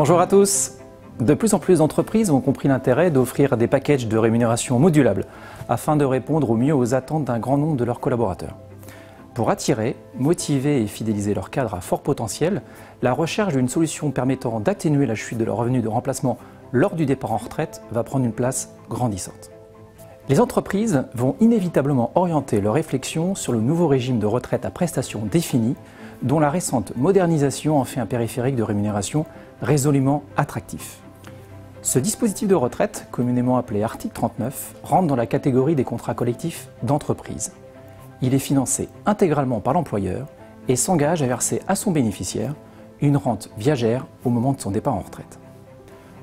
Bonjour à tous. De plus en plus d'entreprises ont compris l'intérêt d'offrir des packages de rémunération modulables afin de répondre au mieux aux attentes d'un grand nombre de leurs collaborateurs. Pour attirer, motiver et fidéliser leurs cadres à fort potentiel, la recherche d'une solution permettant d'atténuer la chute de leurs revenus de remplacement lors du départ en retraite va prendre une place grandissante. Les entreprises vont inévitablement orienter leurs réflexions sur le nouveau régime de retraite à prestations définies, dont la récente modernisation en fait un périphérique de rémunération résolument attractif. Ce dispositif de retraite, communément appelé article 39, rentre dans la catégorie des contrats collectifs d'entreprise. Il est financé intégralement par l'employeur et s'engage à verser à son bénéficiaire une rente viagère au moment de son départ en retraite.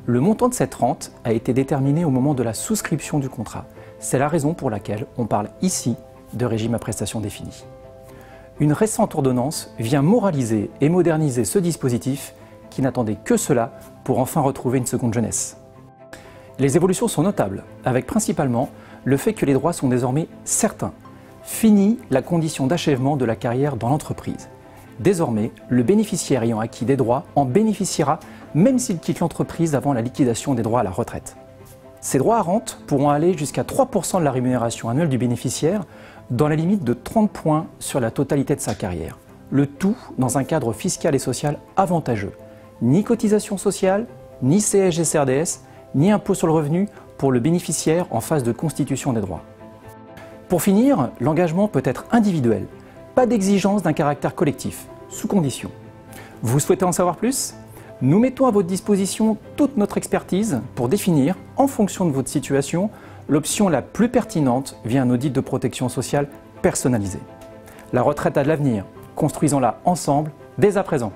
Le montant de cette rente a été déterminé au moment de la souscription du contrat. C'est la raison pour laquelle on parle ici de régime à prestations définies. Une récente ordonnance vient moraliser et moderniser ce dispositif qui n'attendait que cela pour enfin retrouver une seconde jeunesse. Les évolutions sont notables, avec principalement le fait que les droits sont désormais certains. Fini la condition d'achèvement de la carrière dans l'entreprise. Désormais, le bénéficiaire ayant acquis des droits en bénéficiera même s'il quitte l'entreprise avant la liquidation des droits à la retraite. Ces droits à rente pourront aller jusqu'à 3% de la rémunération annuelle du bénéficiaire dans la limite de 30 points sur la totalité de sa carrière. Le tout dans un cadre fiscal et social avantageux. Ni cotisation sociale, ni CSG-CRDS, ni impôt sur le revenu pour le bénéficiaire en phase de constitution des droits. Pour finir, l'engagement peut être individuel. Pas d'exigence d'un caractère collectif, sous condition. Vous souhaitez en savoir plus ? Nous mettons à votre disposition toute notre expertise pour définir, en fonction de votre situation, l'option la plus pertinente via un audit de protection sociale personnalisé. La retraite a de l'avenir, construisons-la ensemble dès à présent.